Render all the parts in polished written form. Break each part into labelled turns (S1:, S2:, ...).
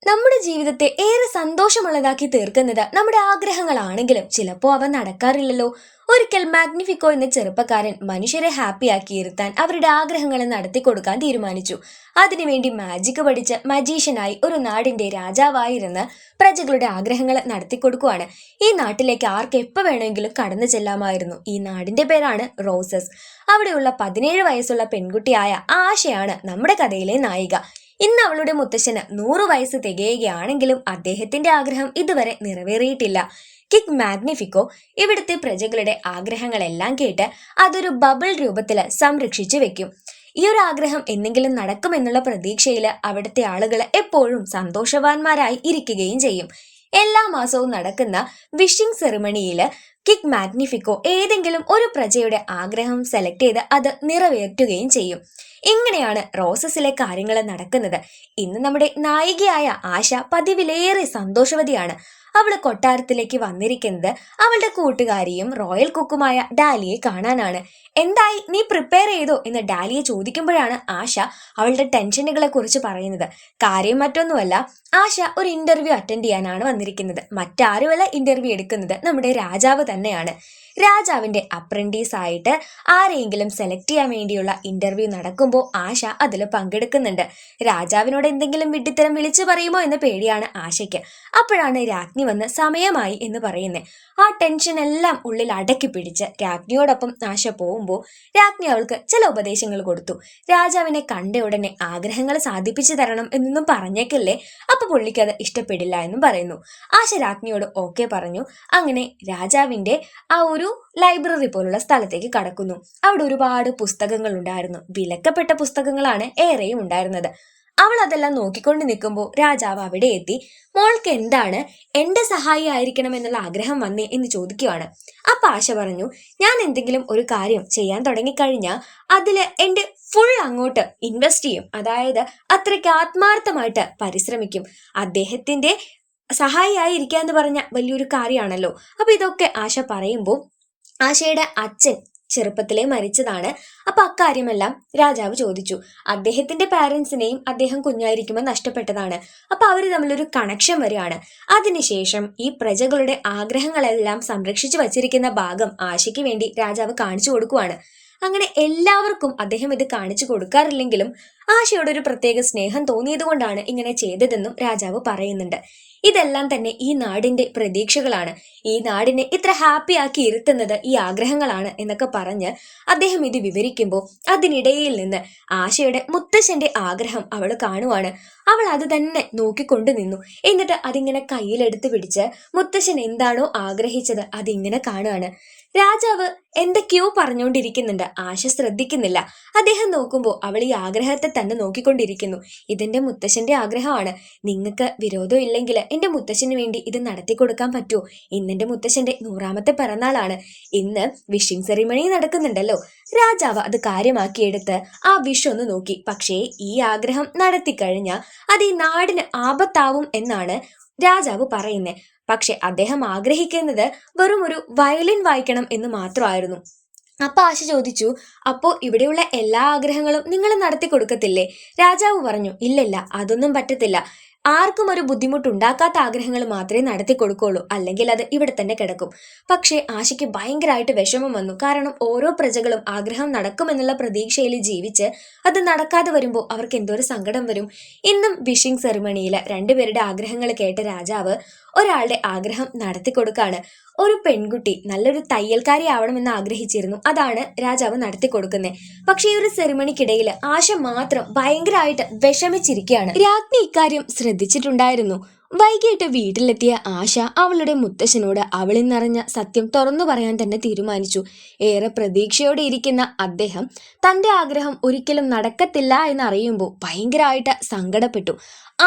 S1: നമ്മുടെ ജീവിതത്തെ ഏറെ സന്തോഷമുള്ളതാക്കി തീർക്കുന്നത് നമ്മുടെ ആഗ്രഹങ്ങളാണെങ്കിലും ചിലപ്പോൾ അവ നടക്കാറില്ലല്ലോ. ഒരിക്കൽ മാഗ്നിഫിക്കോ എന്ന ചെറുപ്പക്കാരൻ മനുഷ്യരെ ഹാപ്പിയാക്കിയിരുത്താൻ അവരുടെ ആഗ്രഹങ്ങൾ നടത്തിക്കൊടുക്കാൻ തീരുമാനിച്ചു. അതിനുവേണ്ടി മാജിക് പഠിച്ച് മജീഷ്യനായി ഒരു നാടിന്റെ രാജാവായിരുന്ന് പ്രജകളുടെ ആഗ്രഹങ്ങൾ നടത്തിക്കൊടുക്കുവാണ്. ഈ നാട്ടിലേക്ക് ആർക്ക് എപ്പോൾ വേണമെങ്കിലും കടന്നു ചെല്ലാമായിരുന്നു. ഈ നാടിന്റെ പേരാണ് റോസസ്. അവിടെയുള്ള 17 വയസ്സുള്ള പെൺകുട്ടിയായ ആശയാണ് നമ്മുടെ കഥയിലെ നായിക. ഇന്ന് അവളുടെ മുത്തശ്ശന് 100 വയസ്സ് തികയുകയാണെങ്കിലും അദ്ദേഹത്തിന്റെ ആഗ്രഹം ഇതുവരെ നിറവേറിയിട്ടില്ല. കിങ് മാഗ്നിഫിക്കോ ഇവിടുത്തെ പ്രജകളുടെ ആഗ്രഹങ്ങളെല്ലാം കേട്ട് അതൊരു ബബിൾ രൂപത്തിൽ സംരക്ഷിച്ചു വെക്കും. ഈ ഒരു ആഗ്രഹം എന്തെങ്കിലും നടക്കുമെന്നുള്ള പ്രതീക്ഷയിൽ അവിടുത്തെ ആളുകൾ എപ്പോഴും സന്തോഷവാന്മാരായി ഇരിക്കുകയും ചെയ്യും. എല്ലാ മാസവും നടക്കുന്ന വിഷിംഗ് സെറിമണിയിൽ കിങ് മാഗ്നിഫിക്കോ ഏതെങ്കിലും ഒരു പ്രജയുടെ ആഗ്രഹം സെലക്ട് ചെയ്ത് അത് നിറവേറ്റുകയും ചെയ്യും. ഇങ്ങനെയാണ് റോസസിലെ കാര്യങ്ങൾ നടക്കുന്നത്. ഇന്ന് നമ്മുടെ നായികയായ ആശ പതിവിലേറെ സന്തോഷവതിയാണ്. അവള് കൊട്ടാരത്തിലേക്ക് വന്നിരിക്കുന്നത് അവളുടെ കൂട്ടുകാരിയും റോയൽ കുക്കുമായ ഡാലിയെ കാണാനാണ്. എന്തായി, നീ പ്രിപ്പയർ ചെയ്തോ എന്ന് ഡാലിയെ ചോദിക്കുമ്പോഴാണ് ആശ അവളുടെ ടെൻഷനുകളെ കുറിച്ച് പറയുന്നത്. കാര്യം മറ്റൊന്നുമല്ല, ആശ ഒരു ഇന്റർവ്യൂ അറ്റൻഡ് ചെയ്യാനാണ് വന്നിരിക്കുന്നത്. മറ്റാരുമല്ല ഇന്റർവ്യൂ എടുക്കുന്നത്, നമ്മുടെ രാജാവ് തന്നെയാണ്. രാജാവിന്റെ അപ്രന്റീസ് ആയിട്ട് ആരെയെങ്കിലും സെലക്ട് ചെയ്യാൻ വേണ്ടിയുള്ള ഇന്റർവ്യൂ നടക്കുമ്പോൾ ആശ അതിൽ പങ്കെടുക്കുന്നുണ്ട്. രാജാവിനോട് എന്തെങ്കിലും വിഡ്ഢിത്തരം വിളിച്ചു പറയുമോ എന്ന പേടിയാണ് ആശയ്ക്ക്. അപ്പോഴാണ് രാജ്ഞി വന്ന് സമയമായി എന്ന് പറയുന്നത്. ആ ടെൻഷൻ എല്ലാം ഉള്ളിൽ അടക്കി പിടിച്ച് രാജ്ഞിയോടൊപ്പം ആശ പോകുമ്പോൾ രാജ്ഞി അവൾക്ക് ചില ഉപദേശങ്ങൾ കൊടുത്തു. രാജാവിനെ കണ്ട ഉടനെ ആഗ്രഹങ്ങൾ സാധിപ്പിച്ചു തരണം എന്നൊന്നും പറഞ്ഞേക്കല്ലേ, അപ്പൊ പുള്ളിക്ക് അത് ഇഷ്ടപ്പെടില്ല എന്നും പറയുന്നു. ആശ രാജ്ഞിയോട് ഓക്കെ പറഞ്ഞു. അങ്ങനെ രാജാവിന്റെ ആ ഒരു ലൈബ്രറി പോലുള്ള സ്ഥലത്തേക്ക് കടക്കുന്നു. അവിടെ ഒരുപാട് പുസ്തകങ്ങൾ ഉണ്ടായിരുന്നു. വിലക്കപ്പെട്ട പുസ്തകങ്ങളാണ് ഏറെയും ഉണ്ടായിരുന്നത്. അവൾ അതെല്ലാം നോക്കിക്കൊണ്ട് നിൽക്കുമ്പോൾ രാജാവ് അവിടെ എത്തി. മോൾക്ക് എന്താണ് എന്റെ സഹായി ആയിരിക്കണം എന്നുള്ള ആഗ്രഹം വന്നേ എന്ന് ചോദിക്കുവാണ്. അപ്പൊ ആശ പറഞ്ഞു, ഞാൻ എന്തെങ്കിലും ഒരു കാര്യം ചെയ്യാൻ തുടങ്ങിക്കഴിഞ്ഞാൽ അതില് എന്റെ ഫുൾ അങ്ങോട്ട് ഇൻവെസ്റ്റ് ചെയ്യും. അതായത് അത്രയ്ക്ക് ആത്മാർത്ഥമായിട്ട് പരിശ്രമിക്കും. അദ്ദേഹത്തിന്റെ സഹായിയായിരിക്കുക എന്ന് പറഞ്ഞ വലിയൊരു കാര്യമാണല്ലോ. അപ്പൊ ഇതൊക്കെ ആശ പറയുമ്പോൾ ആശയുടെ അച്ഛൻ ചെറുപ്പത്തിലെ മരിച്ചതാണ്. അപ്പൊ അക്കാര്യമെല്ലാം രാജാവ് ചോദിച്ചു. അദ്ദേഹത്തിന്റെ പാരന്റ്സിനെയും അദ്ദേഹം കുഞ്ഞായിരിക്കുമ്പോൾ നഷ്ടപ്പെട്ടതാണ്. അപ്പൊ അവര് തമ്മിലൊരു കണക്ഷൻ വരികയാണ്. അതിനുശേഷം ഈ പ്രജകളുടെ ആഗ്രഹങ്ങളെല്ലാം സംരക്ഷിച്ചു വച്ചിരിക്കുന്ന ഭാഗം ആശയ്ക്ക് വേണ്ടി രാജാവ് കാണിച്ചു കൊടുക്കുവാണ്. അങ്ങനെ എല്ലാവർക്കും അദ്ദേഹം ഇത് കാണിച്ചു കൊടുക്കാറില്ലെങ്കിലും ആശയോട് ഒരു പ്രത്യേക സ്നേഹം തോന്നിയത് കൊണ്ടാണ് ഇങ്ങനെ ചെയ്തതെന്നും രാജാവ് പറയുന്നുണ്ട്. ഇതെല്ലാം തന്നെ ഈ നാടിന്റെ പ്രതീക്ഷകളാണ്. ഈ നാടിനെ ഇത്ര ഹാപ്പി ആക്കി ഇരുത്തുന്നത് ഈ ആഗ്രഹങ്ങളാണ് എന്നൊക്കെ പറഞ്ഞ് അദ്ദേഹം ഇത് വിവരിക്കുമ്പോൾ അതിനിടയിൽ നിന്ന് ആശയുടെ മുത്തശ്ശന്റെ ആഗ്രഹം അവൾ കാണുവാണ്. അവൾ അത് തന്നെ നോക്കിക്കൊണ്ടു നിന്നു. എന്നിട്ട് അതിങ്ങനെ കയ്യിലെടുത്ത് പിടിച്ച് മുത്തശ്ശൻ എന്താണോ ആഗ്രഹിച്ചത് അതിങ്ങനെ കാണുകയാണ്. രാജാവ് എന്തൊക്കെയോ പറഞ്ഞുകൊണ്ടിരിക്കുന്നുണ്ട്. ആശ ശ്രദ്ധിക്കുന്നില്ല. അദ്ദേഹം നോക്കുമ്പോൾ അവൾ ഈ ആഗ്രഹത്തെ തന്നെ നോക്കിക്കൊണ്ടിരിക്കുന്നു. ഇതെന്റെ മുത്തശ്ശന്റെ ആഗ്രഹമാണ്. നിങ്ങൾക്ക് വിരോധം ഇല്ലെങ്കിൽ എന്റെ മുത്തശ്ശന് വേണ്ടി ഇത് നടത്തി കൊടുക്കാൻ പറ്റുമോ? ഇന്നെന്റെ മുത്തശ്ശന്റെ 100ാമത്തെ പിറന്നാളാണ്. ഇന്ന് വിഷിംഗ് സെറിമണി നടക്കുന്നുണ്ടല്ലോ. രാജാവ് അത് കാര്യമാക്കിയെടുത്ത് ആ വിഷ് ഒന്ന് നോക്കി. പക്ഷേ ഈ ആഗ്രഹം നടത്തിക്കഴിഞ്ഞാൽ അത് ഈ നാടിന് ആപത്താവും എന്നാണ് രാജാവ് പറയുന്നത്. പക്ഷെ അദ്ദേഹം ആഗ്രഹിക്കുന്നത് വെറും ഒരു വയലിൻ വായിക്കണം എന്ന് മാത്രമായിരുന്നു. അപ്പൊ ആശ ചോദിച്ചു, അപ്പോ ഇവിടെയുള്ള എല്ലാ ആഗ്രഹങ്ങളും നിങ്ങൾ നടത്തി കൊടുക്കത്തില്ലേ? രാജാവ് പറഞ്ഞു, ഇല്ലല്ല, അതൊന്നും പറ്റത്തില്ല. ആർക്കും ഒരു ബുദ്ധിമുട്ടുണ്ടാക്കാത്ത ആഗ്രഹങ്ങൾ മാത്രമേ നടത്തി കൊടുക്കുള്ളൂ, അല്ലെങ്കിൽ അത് ഇവിടെ തന്നെ കിടക്കും. പക്ഷേ ആശയ്ക്ക് ഭയങ്കരമായിട്ട് വിഷമം വന്നു. കാരണം ഓരോ പ്രജകളും ആഗ്രഹം നടക്കുമെന്നുള്ള പ്രതീക്ഷയിൽ ജീവിച്ച് അത് നടക്കാതെ വരുമ്പോൾ അവർക്ക് എന്തോ ഒരു സങ്കടം വരും. ഇന്നും വിഷിംഗ് സെറിമണിയിൽ രണ്ടുപേരുടെ ആഗ്രഹങ്ങൾ കേട്ട രാജാവ് ഒരാളുടെ ആഗ്രഹം നടത്തി കൊടുക്കാണ്. ഒരു പെൺകുട്ടി നല്ലൊരു തയ്യൽക്കാരി ആവണമെന്ന് ആഗ്രഹിച്ചിരുന്നു. അതാണ് രാജാവ് നടത്തി കൊടുക്കുന്നത്. പക്ഷെ ഈ ഒരു സെറിമണിക്കിടയിൽ ആശ മാത്രം ഭയങ്കരമായിട്ട് വിഷമിച്ചിരിക്കുകയാണ്. രാജ്ഞി ഇക്കാര്യം ശ്രദ്ധിച്ചിട്ടുണ്ടായിരുന്നു. വൈകിട്ട് വീട്ടിലെത്തിയ ആശ അവളുടെ മുത്തശ്ശനോട് അവളിൽ നിറഞ്ഞ സത്യം തുറന്നു പറയാൻ തന്നെ തീരുമാനിച്ചു. ഏറെ പ്രതീക്ഷയോടെ ഇരിക്കുന്ന അദ്ദേഹം തന്റെ ആഗ്രഹം ഒരിക്കലും നടക്കത്തില്ല എന്നറിയുമ്പോൾ ഭയങ്കരമായിട്ട് സങ്കടപ്പെട്ടു.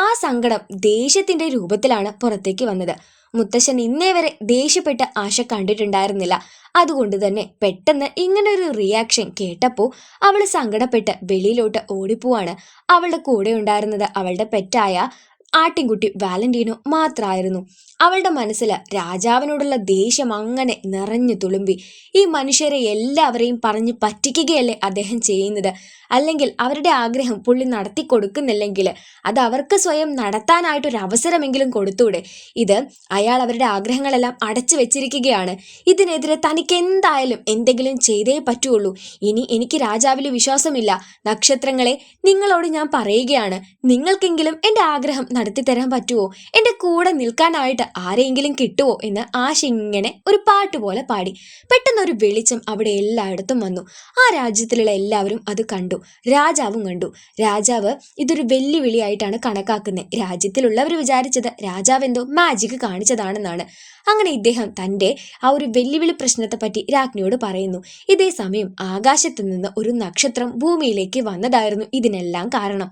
S1: ആ സങ്കടം ദേഷ്യത്തിന്റെ രൂപത്തിലാണ് പുറത്തേക്ക് വന്നത്. മുത്തശ്ശൻ ഇന്നേ വരെ ദേഷ്യപ്പെട്ട് ആശ കണ്ടിട്ടുണ്ടായിരുന്നില്ല. അതുകൊണ്ട് തന്നെ പെട്ടെന്ന് ഇങ്ങനൊരു റിയാക്ഷൻ കേട്ടപ്പോൾ അവൾ സങ്കടപ്പെട്ട് വെളിയിലോട്ട് ഓടിപ്പോവാണ്. അവളുടെ കൂടെ ഉണ്ടായിരുന്നത് അവളുടെ പെറ്റായ ആട്ടിൻകുട്ടി വാലന്റീനോ മാത്രമായിരുന്നു. അവളുടെ മനസ്സിൽ രാജാവിനോടുള്ള ദേഷ്യം അങ്ങനെ നിറഞ്ഞു തുളുമ്പി. ഈ മനുഷ്യരെ എല്ലാവരെയും പറഞ്ഞ് പറ്റിക്കുകയല്ലേ അദ്ദേഹം ചെയ്യുന്നത്? അല്ലെങ്കിൽ അവരുടെ ആഗ്രഹം പുള്ളി നടത്തി കൊടുക്കുന്നില്ലെങ്കിൽ അത് അവർക്ക് സ്വയം നടത്താനായിട്ടൊരു അവസരമെങ്കിലും കൊടുത്തൂടെ? ഇത് അയാൾ അവരുടെ ആഗ്രഹങ്ങളെല്ലാം അടച്ചു വെച്ചിരിക്കുകയാണ്. ഇതിനെതിരെ തനിക്ക് എന്തായാലും എന്തെങ്കിലും ചെയ്തേ പറ്റുള്ളൂ. ഇനി എനിക്ക് രാജാവിൽ വിശ്വാസമില്ല. നക്ഷത്രങ്ങളെ, നിങ്ങളോട് ഞാൻ പറയുകയാണ്, നിങ്ങൾക്കെങ്കിലും എൻ്റെ ആഗ്രഹം നടത്തി തരാൻ പറ്റുമോ? എൻ്റെ കൂടെ നിൽക്കാനായിട്ട് ആരെയെങ്കിലും കിട്ടുമോ എന്ന് ആശ ഇങ്ങനെ ഒരു പാട്ട് പോലെ പാടി. പെട്ടെന്ന് ഒരു വെളിച്ചം അവിടെ എല്ലായിടത്തും വന്നു. ആ രാജ്യത്തിലുള്ള എല്ലാവരും അത് കണ്ടു. രാജാവും കണ്ടു. രാജാവ് ഇതൊരു വെല്ലുവിളിയായിട്ടാണ് കണക്കാക്കുന്നത്. രാജ്യത്തിലുള്ളവർ വിചാരിച്ചത് രാജാവ് എന്തോ മാജിക് കാണിച്ചതാണെന്നാണ്. അങ്ങനെ ഇദ്ദേഹം തൻ്റെ ആ ഒരു വെല്ലുവിളി പ്രശ്നത്തെ പറ്റി രാജ്ഞിയോട് പറയുന്നു. ഇതേ സമയം ആകാശത്തു നിന്ന് ഒരു നക്ഷത്രം ഭൂമിയിലേക്ക് വന്നതായിരുന്നു ഇതിനെല്ലാം കാരണം.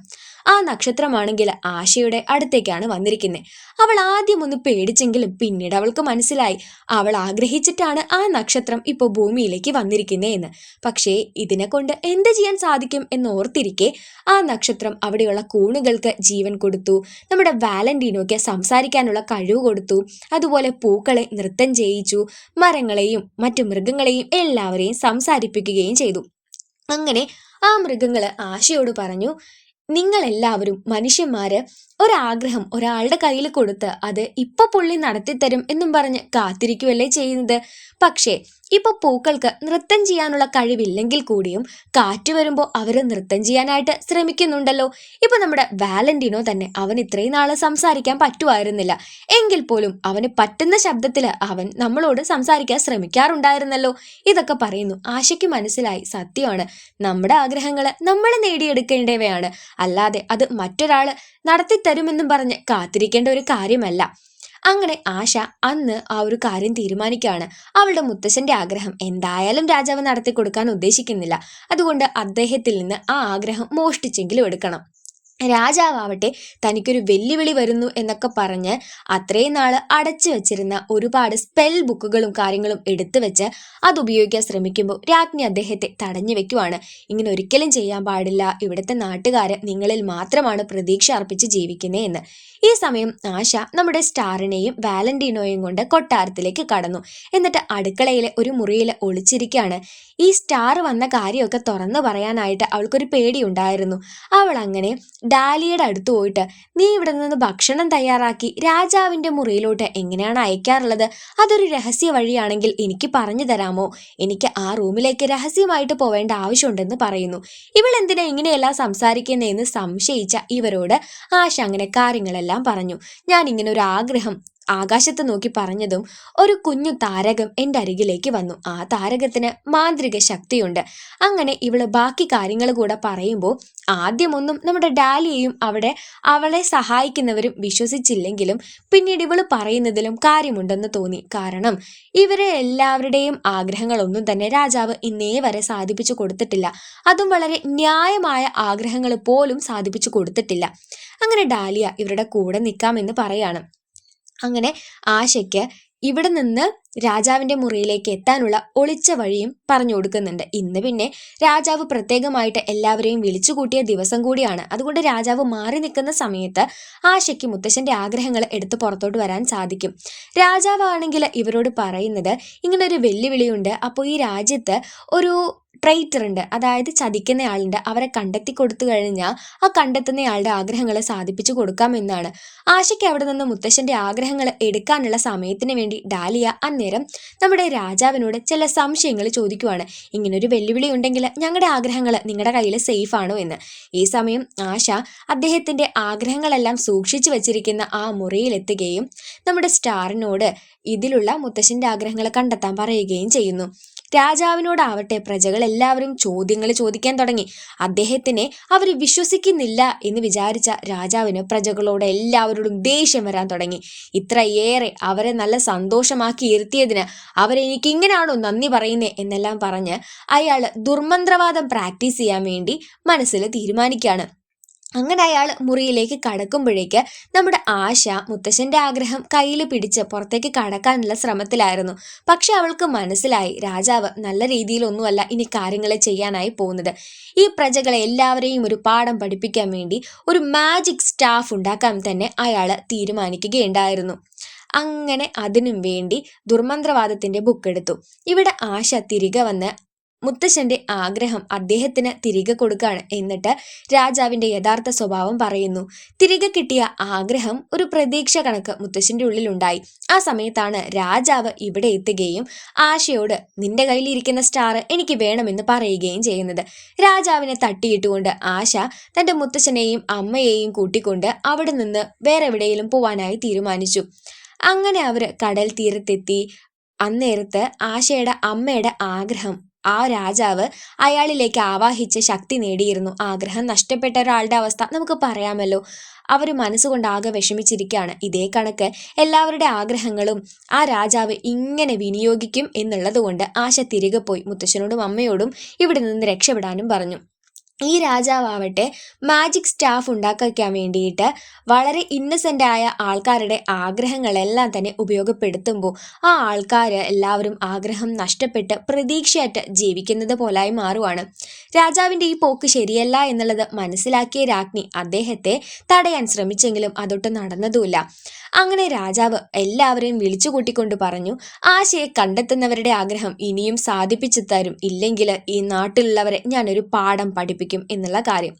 S1: ആ നക്ഷത്രമാണെങ്കിൽ ആശയുടെ അടുത്തേക്കാണ് വന്നിരിക്കുന്നത്. അവൾ ആദ്യം ഒന്ന് പേടിച്ചെങ്കിലും പിന്നീട് അവൾക്ക് മനസ്സിലായി അവൾ ആഗ്രഹിച്ചിട്ടാണ് ആ നക്ഷത്രം ഇപ്പോൾ ഭൂമിയിലേക്ക് വന്നിരിക്കുന്നത് എന്ന്. പക്ഷേ ഇതിനെ കൊണ്ട് എന്ത് ചെയ്യാൻ സാധിക്കും എന്നോർത്തിരിക്കെ ആ നക്ഷത്രം അവിടെയുള്ള കൂണുകൾക്ക് ജീവൻ കൊടുത്തു. നമ്മുടെ വാലന്റീനോയ്ക്ക് സംസാരിക്കാനുള്ള കഴിവ് കൊടുത്തു. അതുപോലെ പൂക്കളെ നൃത്തം ചെയ്യിച്ചു. മരങ്ങളെയും മറ്റു മൃഗങ്ങളെയും എല്ലാവരെയും സംസാരിപ്പിക്കുകയും ചെയ്തു. അങ്ങനെ ആ മൃഗങ്ങള് ആശയോട് പറഞ്ഞു, നിങ്ങളെല്ലാവരും മനുഷ്യന്മാര് ഒരാഗ്രഹം ഒരാളുടെ കയ്യിൽ കൊടുത്ത് അത് ഇപ്പൊ പുള്ളി നടത്തിത്തരും എന്നും പറഞ്ഞ് കാത്തിരിക്കുവല്ലേ ചെയ്യുന്നത്. പക്ഷേ ഇപ്പൊ പൂക്കൾക്ക് നൃത്തം ചെയ്യാനുള്ള കഴിവില്ലെങ്കിൽ കൂടിയും കാറ്റ് വരുമ്പോൾ അവര് നൃത്തം ചെയ്യാനായിട്ട് ശ്രമിക്കുന്നുണ്ടല്ലോ. ഇപ്പൊ നമ്മുടെ വാലന്റീനോ തന്നെ, അവൻ ഇത്രയും നാള് സംസാരിക്കാൻ പറ്റുമായിരുന്നില്ല. എങ്കിൽ പോലും അവന് പറ്റുന്ന ശബ്ദത്തില് അവൻ നമ്മളോട് സംസാരിക്കാൻ ശ്രമിക്കാറുണ്ടായിരുന്നല്ലോ. ഇതൊക്കെ പറയുന്നു. ആശയ്ക്ക് മനസ്സിലായി, സത്യമാണ്, നമ്മുടെ ആഗ്രഹങ്ങള് നമ്മൾ നേടിയെടുക്കേണ്ടവയാണ്, അല്ലാതെ അത് മറ്റൊരാള് നടത്തിത്തരുമെന്നും പറഞ്ഞ് കാത്തിരിക്കേണ്ട ഒരു കാര്യമല്ല. അങ്ങനെ ആശ അന്ന് ആ ഒരു കാര്യം തീരുമാനിക്കുകയാണ്. അവളുടെ മുത്തശ്ശന്റെ ആഗ്രഹം എന്തായാലും രാജാവ് നടത്തി കൊടുക്കാൻ ഉദ്ദേശിക്കുന്നില്ല. അതുകൊണ്ട് അദ്ദേഹത്തിൽ നിന്ന് ആ ആഗ്രഹം മോഷ്ടിച്ചെങ്കിലും എടുക്കണം. രാജാവട്ടെ തനിക്കൊരു വെല്ലുവിളി വരുന്നു എന്നൊക്കെ പറഞ്ഞ് അത്രയും നാള് അടച്ചു വെച്ചിരുന്ന ഒരുപാട് സ്പെൽ ബുക്കുകളും കാര്യങ്ങളും എടുത്തു വെച്ച് അത് ഉപയോഗിക്കാൻ ശ്രമിക്കുമ്പോൾ രാജ്ഞി അദ്ദേഹത്തെ തടഞ്ഞു വെക്കുവാണ്. ഇങ്ങനെ ഒരിക്കലും ചെയ്യാൻ പാടില്ല, ഇവിടുത്തെ നാട്ടുകാര് നിങ്ങളിൽ മാത്രമാണ് പ്രതീക്ഷ അർപ്പിച്ച് ജീവിക്കുന്നേ എന്ന്. ഈ സമയം ആശ നമ്മുടെ സ്റ്റാറിനെയും വാലന്റീനോയും കൊണ്ട് കൊട്ടാരത്തിലേക്ക് കടന്നു. എന്നിട്ട് അടുക്കളയിലെ ഒരു മുറിയിൽ ഒളിച്ചിരിക്കുകയാണ്. ഈ സ്റ്റാർ വന്ന കാര്യമൊക്കെ തുറന്നു പറയാനായിട്ട് അവൾക്കൊരു പേടിയുണ്ടായിരുന്നു. അവൾ അങ്ങനെ ഡാലിയുടെ അടുത്ത് പോയിട്ട്, നീ ഇവിടെ നിന്ന് ഭക്ഷണം തയ്യാറാക്കി രാജാവിന്റെ മുറിയിലോട്ട് എങ്ങനെയാണ് അയക്കാറുള്ളത്? അതൊരു രഹസ്യ വഴിയാണെങ്കിൽ എനിക്ക് പറഞ്ഞു തരാമോ? എനിക്ക് ആ റൂമിലേക്ക് രഹസ്യമായിട്ട് പോവേണ്ട ആവശ്യമുണ്ടെന്ന് പറയുന്നു. ഇവൾ എന്തിനാ ഇങ്ങനെയെല്ലാം സംസാരിക്കുന്നതെന്ന് സംശയിച്ച ഇവരോട് ആശ അങ്ങനെ കാര്യങ്ങളെല്ലാം പറഞ്ഞു. ഞാൻ ഇങ്ങനെ ഒരു ആഗ്രഹം ആകാശത്ത് നോക്കി പറഞ്ഞതും ഒരു കുഞ്ഞു താരകം എൻ്റെ അരികിലേക്ക് വന്നു. ആ താരകത്തിന് മാന്ത്രിക ശക്തിയുണ്ട്. അങ്ങനെ ഇവള് ബാക്കി കാര്യങ്ങൾ കൂടെ പറയുമ്പോൾ ആദ്യമൊന്നും നമ്മുടെ ഡാലിയയും അവിടെ അവളെ സഹായിക്കുന്നവരും വിശ്വസിച്ചില്ലെങ്കിലും പിന്നീട് ഇവള് പറയുന്നതിലും കാര്യമുണ്ടെന്ന് തോന്നി. കാരണം ഇവരെ എല്ലാവരുടെയും ആഗ്രഹങ്ങളൊന്നും തന്നെ രാജാവ് ഇന്നേ വരെ സാധിപ്പിച്ചു കൊടുത്തിട്ടില്ല. അതും വളരെ ന്യായമായ ആഗ്രഹങ്ങൾ പോലും സാധിപ്പിച്ചു കൊടുത്തിട്ടില്ല. അങ്ങനെ ഡാലിയ ഇവരുടെ കൂടെ നിൽക്കാമെന്ന് പറയാണ്. അങ്ങനെ ആശയ്ക്ക് ഇവിടെ നിന്ന് രാജാവിന്റെ മുറിയിലേക്ക് എത്താനുള്ള ഒളിച്ച വഴിയും പറഞ്ഞു കൊടുക്കുന്നുണ്ട്. ഇന്ന് പിന്നെ രാജാവ് പ്രത്യേകമായിട്ട് എല്ലാവരെയും വിളിച്ചു കൂട്ടിയ ദിവസം കൂടിയാണ്. അതുകൊണ്ട് രാജാവ് മാറി നിൽക്കുന്ന സമയത്ത് ആശയ്ക്ക് മുത്തശ്ശന്റെ ആഗ്രഹങ്ങൾ എടുത്ത് പുറത്തോട്ട് വരാൻ സാധിക്കും. രാജാവാണെങ്കിൽ ഇവരോട് പറയുന്നത്, ഇങ്ങനൊരു വെല്ലുവിളിയുണ്ട്, അപ്പോൾ ഈ രാജ്യത്ത് ഒരു ട്രൈറ്റർ ഉണ്ട്, അതായത് ചതിക്കുന്ന ആളുണ്ട്, അവരെ കണ്ടെത്തി കൊടുത്തു കഴിഞ്ഞാൽ ആ കണ്ടെത്തുന്നയാളുടെ ആഗ്രഹങ്ങൾ സാധിപ്പിച്ചു കൊടുക്കാമെന്നാണ്. ആശയ്ക്ക് അവിടെ നിന്ന് മുത്തശ്ശന്റെ ആഗ്രഹങ്ങൾ എടുക്കാനുള്ള സമയത്തിന് വേണ്ടി ഡാലിയ അന്നേരം നമ്മുടെ രാജാവിനോട് ചില സംശയങ്ങൾ ചോദിക്കുവാണ്. ഇങ്ങനൊരു വെല്ലുവിളി ഉണ്ടെങ്കിൽ ഞങ്ങളുടെ ആഗ്രഹങ്ങൾ നിങ്ങളുടെ കയ്യിൽ സേഫ് ആണോ എന്ന്. ഈ സമയം ആശ അദ്ദേഹത്തിന്റെ ആഗ്രഹങ്ങളെല്ലാം സൂക്ഷിച്ചു വെച്ചിരിക്കുന്ന ആ മുറിയിലെത്തുകയും നമ്മുടെ സ്റ്റാറിനോട് ഇതിലുള്ള മുത്തശ്ശന്റെ ആഗ്രഹങ്ങൾ കണ്ടെത്താൻ പറയുകയും ചെയ്യുന്നു. രാജാവിനോടാവട്ടെ പ്രജകൾ എല്ലാവരും ചോദ്യങ്ങൾ ചോദിക്കാൻ തുടങ്ങി. അദ്ദേഹത്തിനെ അവർ വിശ്വസിക്കുന്നില്ല എന്ന് വിചാരിച്ച രാജാവിന് പ്രജകളോട് എല്ലാവരോടും ദേഷ്യം വരാൻ തുടങ്ങി. ഇത്രയേറെ അവരെ നല്ല സന്തോഷമാക്കി ഇരുത്തിയതിന് അവരെനിക്ക് ഇങ്ങനെയാണോ നന്ദി പറയുന്നേ എന്നെല്ലാം പറഞ്ഞ് അയാൾ ദുർമന്ത്രവാദം പ്രാക്ടീസ് ചെയ്യാൻ വേണ്ടി മനസ്സിൽ തീരുമാനിക്കുകയാണ്. അങ്ങനെ അയാൾ മുറിയിലേക്ക് കടക്കുമ്പോഴേക്ക് നമ്മുടെ ആശ മുത്തശ്ശന്റെ ആഗ്രഹം കയ്യിൽ പിടിച്ച് പുറത്തേക്ക് കടക്കാനുള്ള ശ്രമത്തിലായിരുന്നു. പക്ഷെ അവൾക്ക് മനസ്സിലായി രാജാവ് നല്ല രീതിയിലൊന്നുമല്ല ഇനി കാര്യങ്ങളെ ചെയ്യാനായി പോകുന്നത്. ഈ പ്രജകളെ എല്ലാവരെയും ഒരു പാഠം പഠിപ്പിക്കാൻ വേണ്ടി ഒരു മാജിക് സ്റ്റാഫ് ഉണ്ടാക്കാൻ തന്നെ അയാൾ തീരുമാനിക്കുകയുണ്ടായിരുന്നു. അങ്ങനെ അതിനും വേണ്ടി ദുർമന്ത്രവാദത്തിന്റെ ബുക്ക് എടുത്തു. ഇവിടെ ആശ തിരികെ വന്ന് മുത്തശ്ശന്റെ ആഗ്രഹം അദ്ദേഹത്തിന് തിരികെ കൊടുക്കാണ്. എന്നിട്ട് രാജാവിന്റെ യഥാർത്ഥ സ്വഭാവം പറയുന്നു. തിരികെ കിട്ടിയ ആഗ്രഹം ഒരു പ്രതീക്ഷ കണക്ക് മുത്തശ്ശന്റെ ഉള്ളിലുണ്ടായി. ആ സമയത്താണ് രാജാവ് ഇവിടെ എത്തുകയും ആശയോട് നിന്റെ കയ്യിലിരിക്കുന്ന സ്റ്റാർ എനിക്ക് വേണമെന്ന് പറയുകയും ചെയ്യുന്നത്. രാജാവിനെ തട്ടിയിട്ടുകൊണ്ട് ആശ തന്റെ മുത്തശ്ശനെയും അമ്മയെയും കൂട്ടിക്കൊണ്ട് അവിടെ നിന്ന് വേറെ എവിടെയെങ്കിലും പോവാനായി തീരുമാനിച്ചു. അങ്ങനെ അവര് കടൽ തീരത്തെത്തി. അന്നേരത്ത് ആശയുടെ അമ്മയുടെ ആഗ്രഹം ആ രാജാവ് അയാളിലേക്ക് ആവാഹിച്ച് ശക്തി നേടിയിരുന്നു. ആഗ്രഹം നഷ്ടപ്പെട്ട ഒരാളുടെ അവസ്ഥ നമുക്ക് പറയാമല്ലോ. അവർ മനസ്സുകൊണ്ട് ആകെ വിഷമിച്ചിരിക്കുകയാണ്. ഇതേ കണക്ക് എല്ലാവരുടെ ആഗ്രഹങ്ങളും ആ രാജാവ് ഇങ്ങനെ വിനിയോഗിക്കും എന്നുള്ളത് കൊണ്ട് ആശ തിരികെ പോയി മുത്തശ്ശനോടും അമ്മയോടും ഇവിടെ നിന്ന് രക്ഷപ്പെടാനും പറഞ്ഞു. ഈ രാജാവട്ടെ മാജിക് സ്റ്റാഫ് ഉണ്ടാക്കാൻ വേണ്ടിയിട്ട് വളരെ ഇന്നസെൻ്റ് ആയ ആൾക്കാരുടെ ആഗ്രഹങ്ങളെല്ലാം തന്നെ ഉപയോഗപ്പെടുത്തുമ്പോൾ ആ ആൾക്കാർ എല്ലാവരും ആഗ്രഹം നഷ്ടപ്പെട്ട് പ്രതീക്ഷയറ്റ് ജീവിക്കുന്നത് പോലായി മാറുവാണ്. രാജാവിൻ്റെ ഈ പോക്ക് ശരിയല്ല എന്നുള്ളത് മനസ്സിലാക്കിയ രാജ്ഞി അദ്ദേഹത്തെ തടയാൻ ശ്രമിച്ചെങ്കിലും അതൊട്ട് നടന്നതുമില്ല. അങ്ങനെ രാജാവ് എല്ലാവരെയും വിളിച്ചു കൂട്ടിക്കൊണ്ട് പറഞ്ഞു, ആശയെ കണ്ടെത്തുന്നവരുടെ ആഗ്രഹം ഇനിയും സാധിപ്പിച്ചു തരും, ഇല്ലെങ്കിൽ ഈ നാട്ടിലുള്ളവരെ ഞാനൊരു പാഠം പഠിപ്പിക്കും എന്നുള്ള കാര്യം.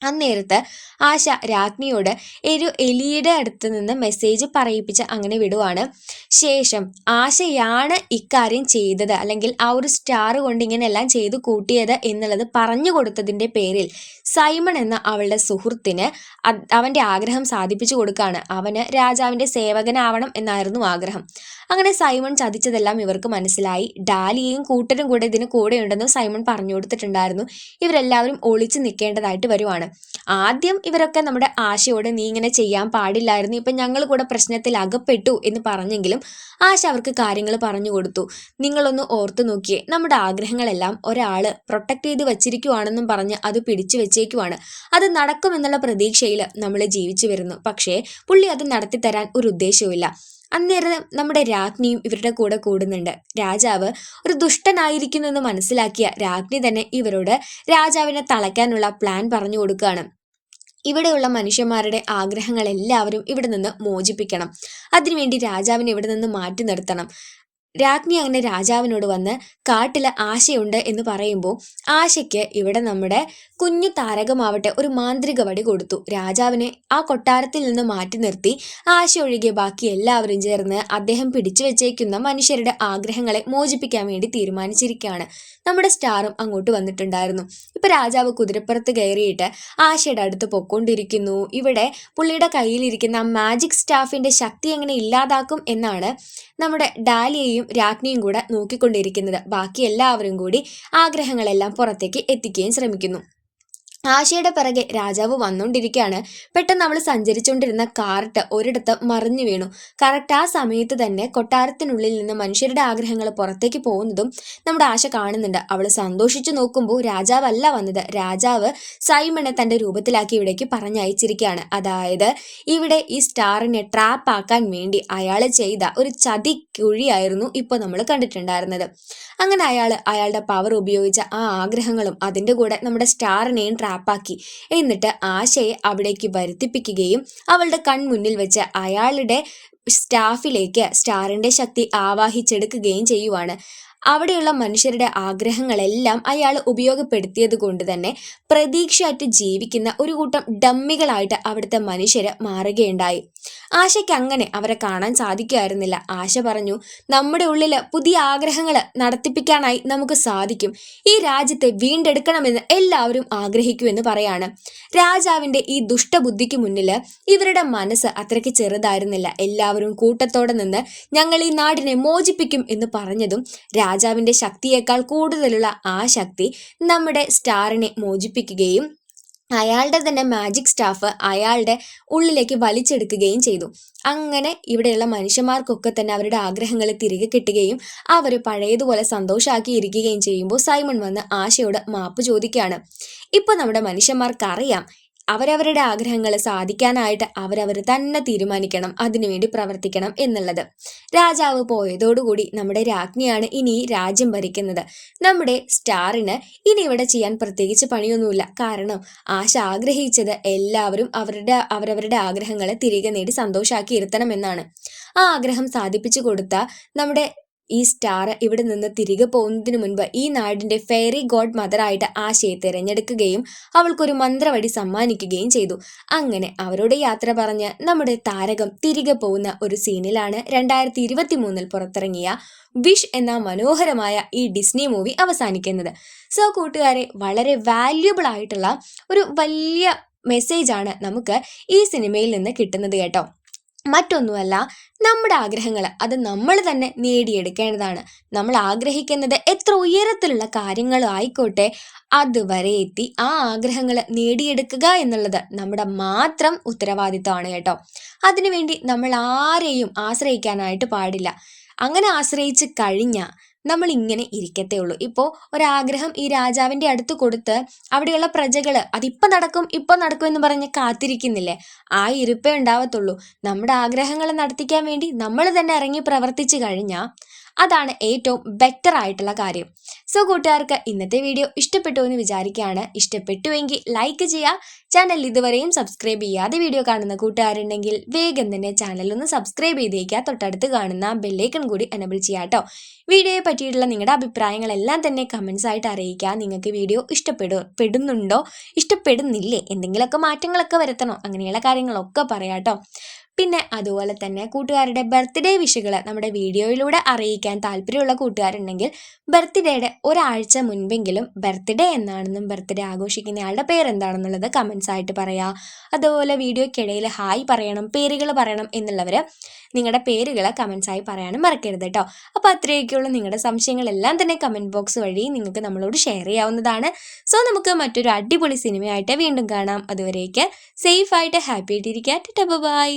S1: അന്നേരത്ത് ആശ രാജ്ഞിയോട് ഒരു എലിയുടെ അടുത്ത് നിന്ന് മെസ്സേജ് പറയിപ്പിച്ച് അങ്ങനെ വിടുവാണ്. ശേഷം ആശയാണ് ഇക്കാര്യം ചെയ്തത്, അല്ലെങ്കിൽ ആ ഒരു സ്റ്റാർ കൊണ്ട് ഇങ്ങനെ എല്ലാം ചെയ്തു കൂട്ടിയത് എന്നുള്ളത് പറഞ്ഞു കൊടുത്തതിൻ്റെ പേരിൽ സൈമൺ എന്ന അവളുടെ സുഹൃത്തിന് അവൻ്റെ ആഗ്രഹം സാധിപ്പിച്ചു കൊടുക്കുകയാണ്. അവന് രാജാവിൻ്റെ സേവകനാവണം എന്നായിരുന്നു ആഗ്രഹം. അങ്ങനെ സൈമൺ ചതിച്ചതെല്ലാം ഇവർക്ക് മനസ്സിലായി. ഡാലിയയും കൂട്ടരും കൂടെ ഇതിന് കൂടെയുണ്ടെന്നും സൈമൺ പറഞ്ഞു കൊടുത്തിട്ടുണ്ടായിരുന്നു. ഇവരെല്ലാവരും ഒളിച്ചു നിൽക്കേണ്ടതായിട്ട് വരുവാണ്. ആദ്യം ഇവരൊക്കെ നമ്മുടെ ആശയോട് നീ ഇങ്ങനെ ചെയ്യാൻ പാടില്ലായിരുന്നു, ഇപ്പം ഞങ്ങൾ കൂടെ പ്രശ്നത്തിൽ അകപ്പെട്ടു എന്ന് പറഞ്ഞെങ്കിലും ആശ അവർക്ക് കാര്യങ്ങൾ പറഞ്ഞു കൊടുത്തു. നിങ്ങളൊന്ന് ഓർത്തു നോക്കിയേ, നമ്മുടെ ആഗ്രഹങ്ങളെല്ലാം ഒരാൾ പ്രൊട്ടക്ട് ചെയ്ത് വച്ചിരിക്കുവാണെന്നും പറഞ്ഞ് അത് പിടിച്ചു വെച്ചേക്കുവാണ്. അത് നടക്കുമെന്നുള്ള പ്രതീക്ഷയിൽ നമ്മൾ ജീവിച്ചു വരുന്നു. പക്ഷേ പുള്ളി അത് നടത്തിത്തരാൻ ഒരു ഉദ്ദേശവുമില്ല. അന്നേരം നമ്മുടെ രാജ്ഞിയും ഇവരുടെ കൂടെ കൂടുന്നുണ്ട്. രാജാവ് ഒരു ദുഷ്ടനായിരിക്കുന്നു എന്ന് മനസ്സിലാക്കിയ രാജ്ഞി തന്നെ ഇവരോട് രാജാവിനെ തളയ്ക്കാനുള്ള പ്ലാൻ പറഞ്ഞു കൊടുക്കുകയാണ്. ഇവിടെയുള്ള മനുഷ്യന്മാരുടെ ആഗ്രഹങ്ങൾ എല്ലാവരും ഇവിടെ നിന്ന് മോചിപ്പിക്കണം. അതിനുവേണ്ടി രാജാവിനെ ഇവിടെ നിന്ന് മാറ്റി നിർത്തണം. രാജ്ഞി അങ്ങനെ രാജാവിനോട് വന്ന് കാട്ടിൽ ആശയുണ്ട് എന്ന് പറയുമ്പോൾ ആശയ്ക്ക് ഇവിടെ നമ്മുടെ കുഞ്ഞു താരകമാവട്ടെ ഒരു മാന്ത്രിക വടി കൊടുത്തു. രാജാവിനെ ആ കൊട്ടാരത്തിൽ നിന്ന് മാറ്റി നിർത്തി ആശ ഒഴികെ ബാക്കി എല്ലാവരും ചേർന്ന് അദ്ദേഹം പിടിച്ചു വെച്ചേക്കുന്ന മനുഷ്യരുടെ ആഗ്രഹങ്ങളെ മോചിപ്പിക്കാൻ വേണ്ടി തീരുമാനിച്ചിരിക്കുകയാണ്. നമ്മുടെ സ്റ്റാറും അങ്ങോട്ട് വന്നിട്ടുണ്ടായിരുന്നു. ഇപ്പൊ രാജാവ് കുതിരപ്പുറത്ത് കയറിയിട്ട് ആശയുടെ അടുത്ത് പൊക്കൊണ്ടിരിക്കുന്നു. ഇവിടെ പുള്ളിയുടെ കയ്യിലിരിക്കുന്ന മാജിക് സ്റ്റാഫിന്റെ ശക്തി എങ്ങനെ ഇല്ലാതാക്കും എന്നാണ് നമ്മുടെ ഡാലിയയും രാജ്ഞിയും കൂടെ നോക്കിക്കൊണ്ടിരിക്കുന്നത്. ബാക്കി എല്ലാവരും കൂടി ആഗ്രഹങ്ങളെല്ലാം പുറത്തേക്ക് എത്തിക്കുകയും ശ്രമിക്കുന്നു. ആശയുടെ പിറകെ രാജാവ് വന്നുകൊണ്ടിരിക്കുകയാണ്. പെട്ടെന്ന് അവൾ സഞ്ചരിച്ചുകൊണ്ടിരുന്ന കാർട്ട് ഒരിടത്ത് മറിഞ്ഞു വീണു. കറക്റ്റ് ആ സമയത്ത് തന്നെ കൊട്ടാരത്തിനുള്ളിൽ നിന്ന് മനുഷ്യരുടെ ആഗ്രഹങ്ങൾ പുറത്തേക്ക് പോകുന്നതും നമ്മുടെ ആശ കാണുന്നുണ്ട്. അവൾ സന്തോഷിച്ചു നോക്കുമ്പോൾ രാജാവല്ല വന്നത്. രാജാവ് സൈമണെ തൻ്റെ രൂപത്തിലാക്കി ഇവിടേക്ക് പറഞ്ഞയച്ചിരിക്കുകയാണ്. അതായത് ഇവിടെ ഈ സ്റ്റാറിനെ ട്രാപ്പ് ആക്കാൻ വേണ്ടി അയാൾ ചെയ്ത ഒരു ചതിക്കുഴിയായിരുന്നു ഇപ്പോൾ നമ്മൾ കണ്ടിട്ടുണ്ടായിരുന്നത്. അങ്ങനെ അയാളുടെ പവർ ഉപയോഗിച്ച ആ ആഗ്രഹങ്ങളും അതിൻ്റെ കൂടെ നമ്മുടെ സ്റ്റാറിനെയും ട്രാപ്പാക്കി. എന്നിട്ട് ആശയെ അവിടേക്ക് വരുത്തിപ്പിക്കുകയും അവളുടെ കൺമുന്നിൽ വെച്ച് അയാളുടെ സ്റ്റാഫിലേക്ക് സ്റ്റാറിന്റെ ശക്തി ആവാഹിച്ചെടുക്കുകയും ചെയ്യുവാണ്. അവിടെയുള്ള മനുഷ്യരുടെ ആഗ്രഹങ്ങളെല്ലാം അയാൾ ഉപയോഗപ്പെടുത്തിയത് കൊണ്ട് തന്നെ പ്രതീക്ഷയായിട്ട് ജീവിക്കുന്ന ഒരു കൂട്ടം ഡമ്മികളായിട്ട് അവിടുത്തെ മനുഷ്യര് മാറുകയുണ്ടായി. ആശയ്ക്ക് അങ്ങനെ അവരെ കാണാൻ സാധിക്കുമായിരുന്നില്ല. ആശ പറഞ്ഞു, നമ്മുടെ ഉള്ളിൽ പുതിയ ആഗ്രഹങ്ങൾ നടത്തിപ്പിക്കാനായി നമുക്ക് സാധിക്കും. ഈ രാജ്യത്തെ വീണ്ടെടുക്കണമെന്ന് എല്ലാവരും ആഗ്രഹിക്കുമെന്ന് പറയാണ്. രാജാവിന്റെ ഈ ദുഷ്ടബുദ്ധിക്ക് മുന്നിൽ ഇവരുടെ മനസ്സ് അത്രയ്ക്ക് ചെറുതായിരുന്നില്ല. എല്ലാവരും കൂട്ടത്തോടെ നിന്ന് ഞങ്ങൾ ഈ നാടിനെ മോചിപ്പിക്കും എന്ന് പറഞ്ഞതും രാജാവിന്റെ ശക്തിയേക്കാൾ കൂടുതലുള്ള ആ ശക്തി നമ്മുടെ സ്റ്റാറിനെ മോചിപ്പിക്കുകയും അയാളുടെ തന്നെ മാജിക് സ്റ്റാഫ് അയാളുടെ ഉള്ളിലേക്ക് വലിച്ചെടുക്കുകയും ചെയ്തു. അങ്ങനെ ഇവിടെയുള്ള മനുഷ്യന്മാർക്കൊക്കെ തന്നെ അവരുടെ ആഗ്രഹങ്ങൾ തിരികെ കിട്ടുകയും അവർ പഴയതുപോലെ സന്തോഷമാക്കി ഇരിക്കുകയും ചെയ്യുമ്പോൾ സൈമൺ വന്ന് ആശയോട് മാപ്പ് ചോദിക്കുകയാണ്. ഇപ്പൊ നമ്മുടെ മനുഷ്യന്മാർക്കറിയാം അവരവരുടെ ആഗ്രഹങ്ങൾ സാധിക്കാനായിട്ട് അവരവർ തന്നെ തീരുമാനിക്കണം, അതിനുവേണ്ടി പ്രവർത്തിക്കണം എന്നുള്ളത്. രാജാവ് പോയതോടുകൂടി നമ്മുടെ രാജ്ഞിയാണ് ഇനി രാജ്യം ഭരിക്കുന്നത്. നമ്മുടെ സ്റ്റാറിന് ഇനി ഇവിടെ ചെയ്യാൻ പ്രത്യേകിച്ച് പണിയൊന്നുമില്ല. കാരണം ആശ ആഗ്രഹിച്ചത് എല്ലാവരും അവരവരുടെ ആഗ്രഹങ്ങളെ തിരികെ നേടി സന്തോഷാക്കി ഇരുത്തണമെന്നാണ്. ആ ആഗ്രഹം സാധിപ്പിച്ചു കൊടുത്ത നമ്മുടെ ഈ സ്റ്റാർ ഇവിടെ നിന്ന് തിരികെ പോകുന്നതിന് മുൻപ് ഈ നാടിന്റെ ഫെയറി ഗോഡ് മദറായിട്ട് ആശയെ തിരഞ്ഞെടുക്കുകയും അവൾക്കൊരു മന്ത്രവടി സമ്മാനിക്കുകയും ചെയ്തു. അങ്ങനെ അവരോട് യാത്ര പറഞ്ഞ് നമ്മുടെ താരകം തിരികെ പോകുന്ന ഒരു സീനിലാണ് 2023 പുറത്തിറങ്ങിയ വിഷ് എന്ന മനോഹരമായ ഈ ഡിസ്നി മൂവി അവസാനിക്കുന്നത്. സോ കൂട്ടുകാരെ, വളരെ വാല്യുബിൾ ആയിട്ടുള്ള ഒരു വലിയ മെസ്സേജാണ് നമുക്ക് ഈ സിനിമയിൽ നിന്ന് കിട്ടുന്നത് കേട്ടോ. മറ്റൊന്നുമല്ല, നമ്മുടെ ആഗ്രഹങ്ങൾ അത് നമ്മൾ തന്നെ നേടിയെടുക്കേണ്ടതാണ്. നമ്മൾ ആഗ്രഹിക്കുന്നത് എത്ര ഉയരത്തിലുള്ള കാര്യങ്ങളായിക്കോട്ടെ, അതുവരെ എത്തി ആ ആഗ്രഹങ്ങൾ നേടിയെടുക്കുക എന്നുള്ളത് നമ്മുടെ മാത്രം ഉത്തരവാദിത്തമാണ് കേട്ടോ. അതിനുവേണ്ടി നമ്മൾ ആരെയും ആശ്രയിക്കാനായിട്ട് പാടില്ല. അങ്ങനെ ആശ്രയിച്ച് കഴിഞ്ഞാൽ നമ്മൾ ഇങ്ങനെ ഇരിക്കത്തേ ഉള്ളൂ. ഇപ്പോൾ ഒരാഗ്രഹം ഈ രാജാവിൻ്റെ അടുത്ത് കൊടുത്ത് അവിടെയുള്ള പ്രജകൾ അതിപ്പോൾ നടക്കും ഇപ്പം നടക്കും എന്ന് പറഞ്ഞ് കാത്തിരിക്കുന്നില്ലേ, ആ ഇരിപ്പേ ഉണ്ടാവത്തുള്ളൂ. നമ്മുടെ ആഗ്രഹങ്ങൾ നടത്തിക്കാൻ വേണ്ടി നമ്മൾ തന്നെ ഇറങ്ങി പ്രവർത്തിച്ചു കഴിഞ്ഞാൽ അതാണ് ഏറ്റവും ബെറ്റർ ആയിട്ടുള്ള കാര്യം. സോ കൂട്ടുകാർക്ക് ഇന്നത്തെ വീഡിയോ ഇഷ്ടപ്പെട്ടു എന്ന് വിചാരിക്കുകയാണ്. ഇഷ്ടപ്പെട്ടുവെങ്കിൽ ലൈക്ക് ചെയ്യുക. ചാനൽ ഇതുവരെയും സബ്സ്ക്രൈബ് ചെയ്യാതെ വീഡിയോ കാണുന്ന കൂട്ടുകാരുണ്ടെങ്കിൽ വേഗം തന്നെ ചാനൽ ഒന്ന് സബ്സ്ക്രൈബ് ചെയ്തേക്കുക. തൊട്ടടുത്ത് കാണുന്ന ബെല്ലൈക്കൺ കൂടി എനേബിൾ ചെയ്യാം കേട്ടോ. വീഡിയോയെ പറ്റിയിട്ടുള്ള നിങ്ങളുടെ അഭിപ്രായങ്ങളെല്ലാം തന്നെ കമൻസ് ആയിട്ട് അറിയിക്കുക. നിങ്ങൾക്ക് വീഡിയോ ഇഷ്ടപ്പെടുന്നുണ്ടോ, ഇഷ്ടപ്പെടുന്നില്ലേ, എന്തെങ്കിലുമൊക്കെ മാറ്റങ്ങളൊക്കെ വരുത്തണോ, അങ്ങനെയുള്ള കാര്യങ്ങളൊക്കെ പറയാം കേട്ടോ. പിന്നെ അതുപോലെ തന്നെ കൂട്ടുകാരുടെ ബർത്ത്ഡേ വിഷുകൾ നമ്മുടെ വീഡിയോയിലൂടെ അറിയിക്കാൻ താല്പര്യമുള്ള കൂട്ടുകാരുണ്ടെങ്കിൽ ബർത്ത്ഡേയുടെ ഒരാഴ്ച മുൻപെങ്കിലും ബർത്ത്ഡേ എന്നാണെന്നും ബർത്ത്ഡേ ആഘോഷിക്കുന്ന ആളുടെ പേരെന്താണെന്നുള്ളത് കമൻസ് ആയിട്ട് പറയാം. അതുപോലെ വീഡിയോയ്ക്കിടയിൽ ഹായ് പറയണം, പേരുകൾ പറയണം എന്നുള്ളവർ നിങ്ങളുടെ പേരുകൾ കമൻസായി പറയാനും മറക്കരുത് കേട്ടോ. അപ്പോൾ അത്രയൊക്കെയുള്ള നിങ്ങളുടെ സംശയങ്ങളെല്ലാം തന്നെ കമൻറ്റ് ബോക്സ് വഴി നിങ്ങൾക്ക് നമ്മളോട് ഷെയർ ചെയ്യാവുന്നതാണ്. സോ നമുക്ക് മറ്റൊരു അടിപൊളി സിനിമയായിട്ട് വീണ്ടും കാണാം. അതുവരേക്ക് സേഫ് ആയിട്ട് ഹാപ്പി ആയിട്ടിരിക്കുക. ബൈ.